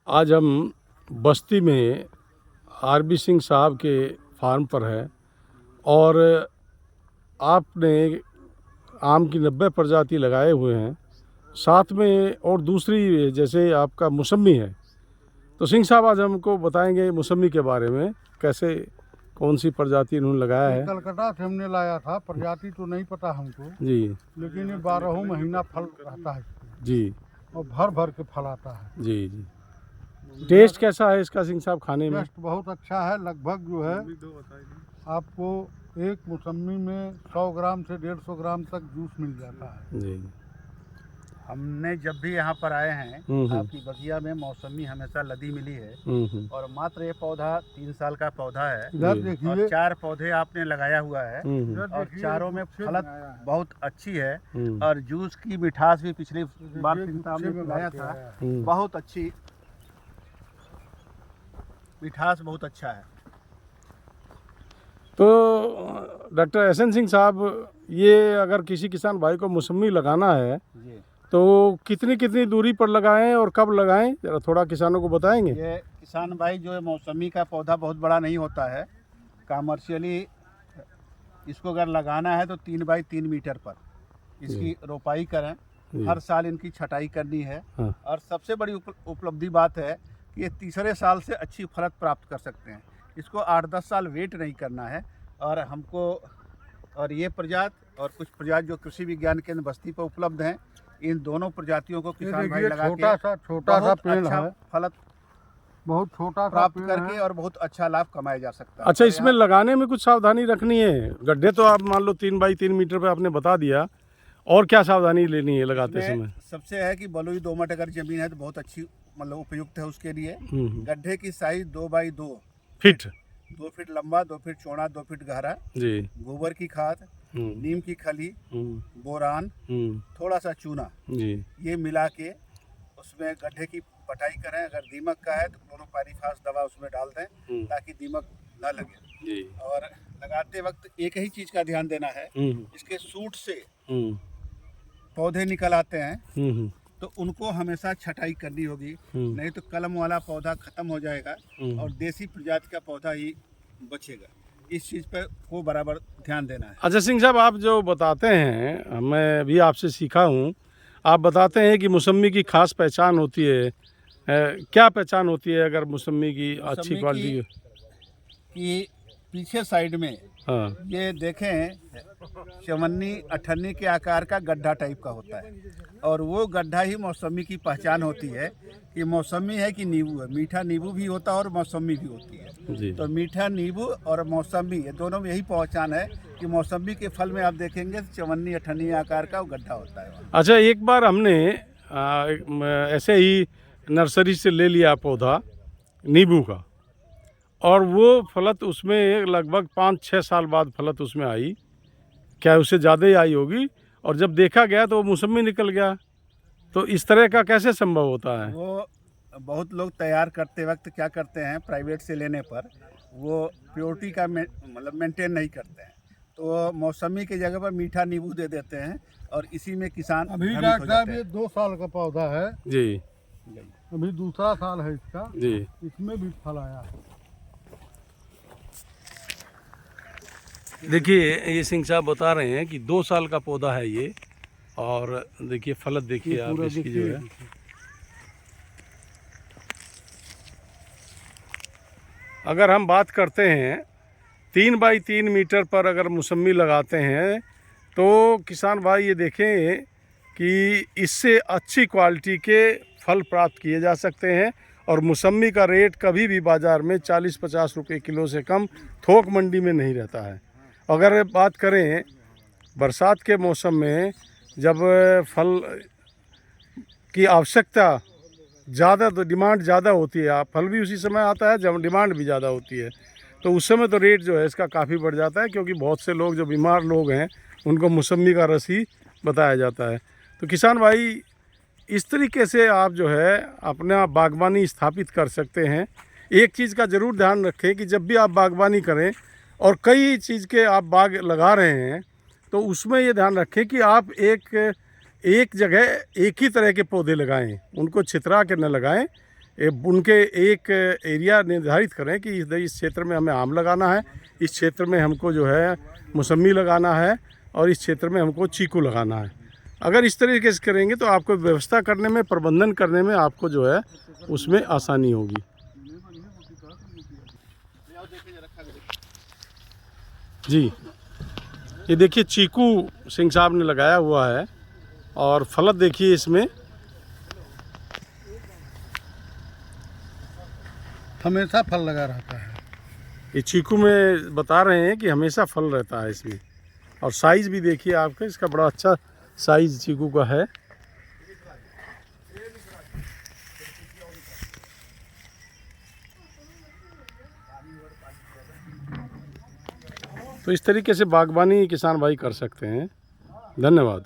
आज हम बस्ती में आरबी सिंह साहब के फार्म पर है और आपने आम की 90 प्रजाति लगाए हुए हैं, साथ में और दूसरी जैसे आपका मौसमी है। तो सिंह साहब आज हमको बताएंगे मौसमी के बारे में, कैसे कौन सी प्रजाति इन्होंने लगाया है। कलकत्ता से हमने लाया था, प्रजाति तो नहीं पता हमको जी लेकिन ये 12 महीना फल रहता है जी और भर भर के फल आता है। जी जी। टेस्ट कैसा है इसका सिंह साहब खाने में? टेस्ट बहुत अच्छा है। लगभग जो है आपको एक मौसमी में 100 ग्राम से 150 ग्राम तक जूस मिल जाता है। जी। हमने जब भी यहाँ पर आए हैं आपकी बगिया में मौसमी हमेशा लदी मिली है और मात्र ये पौधा 3 साल का पौधा है इधर जी। देखिए, और 4 पौधे आपने लगाया हुआ है और चारों में फलत बहुत अच्छी है और जूस की मिठास भी पिछली बार आपने पिलाया था, बहुत अच्छी मिठास, बहुत अच्छा है। तो डॉक्टर एस एन सिंह साहब, ये अगर किसी किसान भाई को मौसमी लगाना है जी, तो कितनी कितनी दूरी पर लगाएं और कब लगाएं, जरा थोड़ा किसानों को बताएंगे। ये किसान भाई जो है मौसमी का पौधा बहुत बड़ा नहीं होता है, कमर्शियली इसको अगर लगाना है तो 3 बाई 3 मीटर पर इसकी रोपाई करें। हर साल इनकी छटाई करनी है। हाँ। और सबसे बड़ी उपलब्धि बात है कि ये तीसरे साल से अच्छी फलत प्राप्त कर सकते हैं। इसको 8-10 साल वेट नहीं करना है। और हमको और ये प्रजाति और कुछ प्रजाति जो कृषि विज्ञान केंद्र बस्ती पर उपलब्ध हैं, इन दोनों प्रजातियों को ये किसान भाई देखिए लगा छोटा सा बहुत पेड़ अच्छा है, फलत बहुत छोटा सा प्राप्त पेड़ करके है। और बहुत अच्छा लाभ कमाया जा सकता है। अच्छा, और इसमें लगाने में कुछ सावधानी रखनी है? गड्ढे तो आप मान लो 3 बाई 3 मीटर पे आपने बता दिया, और क्या सावधानी लेनी है लगाते इसमें समय? सबसे है कि बलुई दोमट अगर जमीन है तो बहुत अच्छी मतलब उपयुक्त है उसके लिए। गड्ढे की साइज 2 बाई 2 फिट 2 फीट लंबा, 2 फीट चौड़ा, 2 फीट गहरा। जी। गोबर की खाद, नीम की खली, बोरान, थोड़ा सा चूना, जी ये मिला के उसमें गड्ढे की पटाई करें। अगर दीमक का है तो क्लोरोपाइरीफास दवा उसमें डाल दें ताकि दीमक न लगे। जी। और लगाते वक्त एक ही चीज़ का ध्यान देना है, इसके सूट से पौधे निकल आते हैं तो उनको हमेशा छटाई करनी होगी, नहीं तो कलम वाला पौधा खत्म हो जाएगा और देसी प्रजाति का पौधा ही बचेगा। इस चीज़ पर को बराबर ध्यान देना है। अच्छा सिंह साहब, आप जो बताते हैं, मैं भी आपसे सीखा हूँ, आप बताते हैं कि मौसमी की खास पहचान होती है। क्या पहचान होती है अगर मौसमी की अच्छी क्वालिटी? कि पीछे साइड में हाँ। ये देखें चवन्नी अठन्नी के आकार का गड्ढा टाइप का होता है और वो गड्ढा ही मौसमी की पहचान होती है कि मौसमी है कि नींबू है। मीठा नींबू भी होता है और मौसमी भी होती है। जी। तो मीठा नींबू और मौसमी, ये दोनों में यही पहचान है कि मौसमी के फल में आप देखेंगे चवन्नी अठन्नी आकार का वो गड्ढा होता है। अच्छा, एक बार हमने ऐसे ही नर्सरी से ले लिया पौधा नींबू का, और वो फलत उसमें लगभग 5-6 साल बाद फलत उसमें आई, क्या उससे ज़्यादा ही आई होगी, और जब देखा गया तो वो मौसमी निकल गया। तो इस तरह का कैसे संभव होता है? वो बहुत लोग तैयार करते वक्त क्या करते हैं, प्राइवेट से लेने पर वो प्योरिटी का मतलब मेंटेन नहीं करते हैं, तो मौसमी की जगह पर मीठा नींबू दे देते हैं और इसी में किसान अभी भ्रमित हो डॉक्टर साहब जाते ये हैं। 2 साल का पौधा है, जी अभी दूसरा साल है इसका, जी। इसमें भी फल आया है। देखिए, ये सिंह साहब बता रहे हैं कि 2 साल का पौधा है ये, और देखिए फलत देखिए आप पूरा इसकी जो है। अगर हम बात करते हैं 3 बाई 3 मीटर पर अगर मौसमी लगाते हैं तो किसान भाई ये देखें कि इससे अच्छी क्वालिटी के फल प्राप्त किए जा सकते हैं, और मौसमी का रेट कभी भी बाज़ार में 40-50 रुपये किलो से कम थोक मंडी में नहीं रहता है। अगर बात करें बरसात के मौसम में, जब फल की आवश्यकता ज़्यादा, तो डिमांड ज़्यादा होती है, फल भी उसी समय आता है जब डिमांड भी ज़्यादा होती है, तो उस समय तो रेट जो है इसका काफ़ी बढ़ जाता है, क्योंकि बहुत से लोग जो बीमार लोग हैं उनको मौसमी का रस ही बताया जाता है। तो किसान भाई, इस तरीके से आप जो है अपना बागवानी स्थापित कर सकते हैं। एक चीज़ का ज़रूर ध्यान रखें कि जब भी आप बागवानी करें और कई चीज़ के आप बाग लगा रहे हैं, तो उसमें ये ध्यान रखें कि आप एक जगह एक ही तरह के पौधे लगाएं, उनको छितरा के न लगाएं, उनके एक एरिया निर्धारित करें कि इस क्षेत्र में हमें आम लगाना है, इस क्षेत्र में हमको जो है मौसम्मी लगाना है और इस क्षेत्र में हमको चीकू लगाना है। अगर इस तरीके से करेंगे तो आपको व्यवस्था करने में, प्रबंधन करने में आपको जो है उसमें आसानी होगी। जी, ये देखिए चीकू सिंह साहब ने लगाया हुआ है और फलत देखिए इसमें हमेशा फल लगा रहता है। ये चीकू में बता रहे हैं कि हमेशा फल रहता है इसमें। और साइज़ भी देखिए आपका, इसका बड़ा अच्छा साइज़ चीकू का है। तो इस तरीके से बागवानी किसान भाई कर सकते हैं। धन्यवाद।